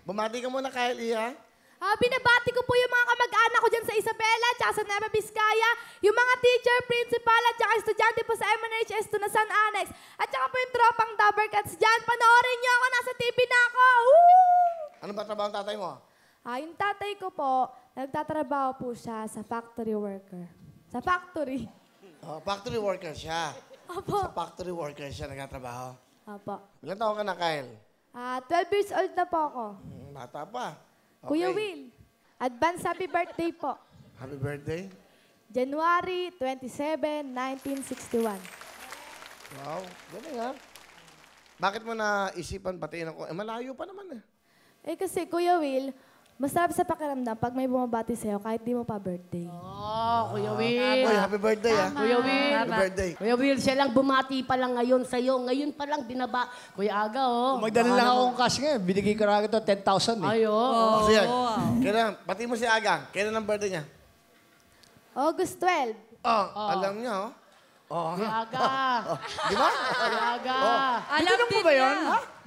Bumati ka muna, Kyle, ha? Binabati ko po yung mga kamag-anak ko dyan sa Isabela, tsaka sa Nueva Vizcaya, yung mga teacher, principal, at tsaka estudyante po sa MNHS to na San Annex, at tsaka po yung tropang Dabbercats dyan. Panoorin niyo ako, nasa TV na ako! Woo! Ano ba trabaho ng tatay mo? Yung tatay ko po, nagtatrabaho po siya sa factory worker. Sa factory. Oh, factory worker siya. Opo. Sa factory worker siya nagtatrabaho. Opo. Ilan taon ka na, Kyle? 12 years old na po ako. Bata pa. Okay. Kuya Will, advance happy birthday po. Happy birthday. January 27, 1961. Wow, galing ha. Bakit mo naisipan batiin ako? Malayo pa naman eh. Kasi Kuya Will, masarap sa pakiramdam pag may bumabati sa'yo kahit di mo pa birthday. Kuya Will. Oy, happy birthday ha. Kuya Will. Happy birthday. Kuya Will, siya lang bumati pa lang ngayon sa'yo. Ngayon pa lang binaba. Kuya Aga, Magdala lang akong cash ngayon. Binigay ko na ito 10,000 eh. Ayo. Oh, sige. Kailan, pati mo si Aga. Kailan ang birthday niya? August 12. Alam niya, oh. Kuya Aga. Di ba? Kuya Aga. Binulong mo ba yun?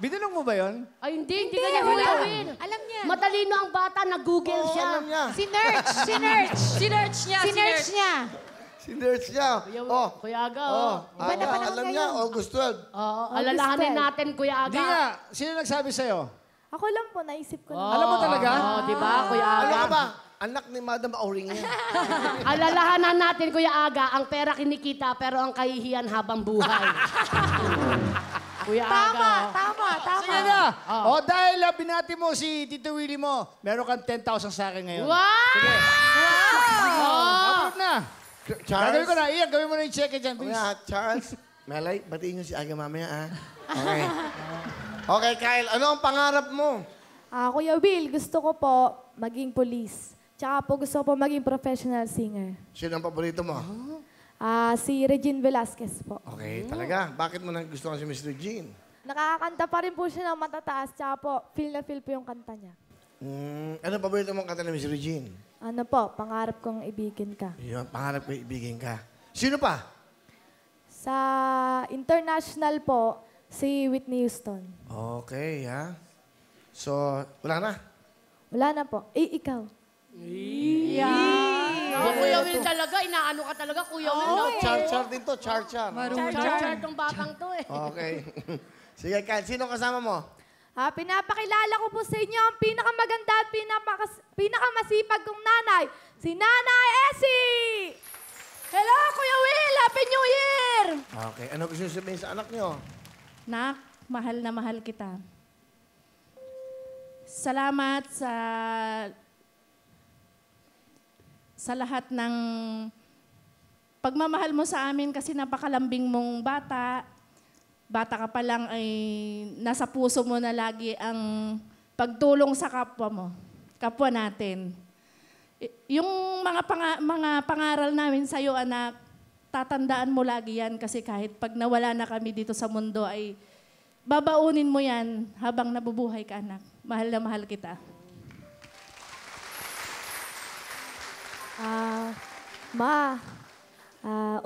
Binulong mo ba yun? Ay, hindi kanya Kuya Will. Alam niya. Matalino ang bata, nag-google Oo, siya. alam niya. Sinerch niya. Sinerch niya. Kuya Aga, Alam niya, August 12. alalahanin 12. natin, Kuya Aga. Hindi nga. Sino nagsabi sa'yo? Ako lang po, naisip ko na. Alam mo talaga? Di ba, Kuya Aga? Alam ka ba? Anak ni Madam Auring yan. Alalahanan natin, Kuya Aga, ang pera kinikita pero ang kahihiyan habang buhay. Kuya Aga. Tama. Sige na. Dahil binati mo si Tito Willie mo, meron kang 10,000 sa akin ngayon. Wow! Sige. Approve na. Gagawin Charles. ko na. Iyan, gawin mo na yung check dyan, please. Charles. Melay, batiin niyo si Aga mamaya, ha? Okay. Okay, Kyle, ano ang pangarap mo? Kuya Will, gusto ko po maging police. Tsaka po gusto ko po maging professional singer. Sino ang paborito mo? Si Regine Velasquez po. Okay, talaga. Bakit mo nagustuhan si Mr. Jean? Nakakanta pa rin po siya ng matataas. Tsaka po, feel na feel po yung kanta niya. Ano paborito mong kanta ni Mr. Jean? Ano po, pangarap kong ibigin ka. Yun, pangarap ko ibigin ka. Sino pa? Sa international po, si Whitney Houston. Okay, ha? So, wala na? Wala na po. Ikaw. Kuya Will talaga, inaano ka talaga, Kuya Will. No? Char-char din to, char-char. Char-char tong batang to eh. Okay. Sige, Kyle, sino kasama mo? Pinapakilala ko po sa inyo ang pinakamaganda at pinakamasipag kong nanay, si Nanay Essie! Hello, Kuya Will! Happy New Year! Okay, ano gusto niyo sabihin sa anak niyo? Nak, mahal na mahal kita. Salamat sa lahat ng pagmamahal mo sa amin kasi napakalambing mong bata. Bata ka pa lang ay nasa puso mo na lagi ang pagtulong sa kapwa natin. Yung mga pangaral namin sa iyo, anak, tatandaan mo lagi yan kasi kahit pag nawala na kami dito sa mundo ay babaunin mo yan habang nabubuhay ka, anak. Mahal na mahal kita.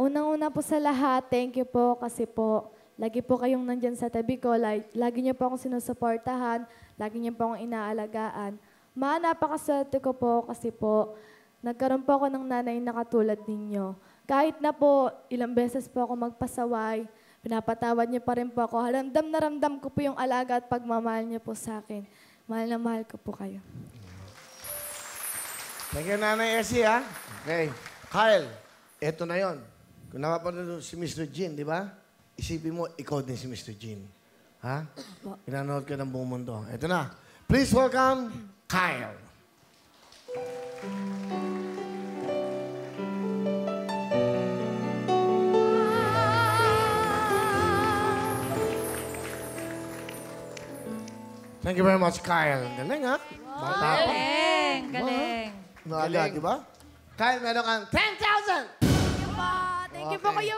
Unang-una po sa lahat, thank you po kasi po lagi po kayong nandyan sa tabi ko. Lagi niyo po akong sinusuportahan, lagi niyo po akong inaalagaan. Ma, napakaswerte ko po kasi po nagkaroon po ako ng nanay na katulad ninyo. Kahit na po ilang beses po ako magpasaway, pinapatawad niyo pa rin po ako. Ramdam na ramdam ko po yung alaga at pagmamahal niyo po sa akin. Mahal na mahal ko po kayo. Thank you, Nanay Essie, ha? Okay. Kyle, eto na yon. Kung napapanood si Mr. Jean, di ba? Isipin mo, ikaw din si Mr. Jean. Ha? Pinanood ka ng buong mundo. Eto na. Please welcome, Kyle. Thank you very much, Kyle. Galing, ha? Bata pa. Galing. Maaga, di ba? Kyle, meron kang 10,000! Thank you po, Kuya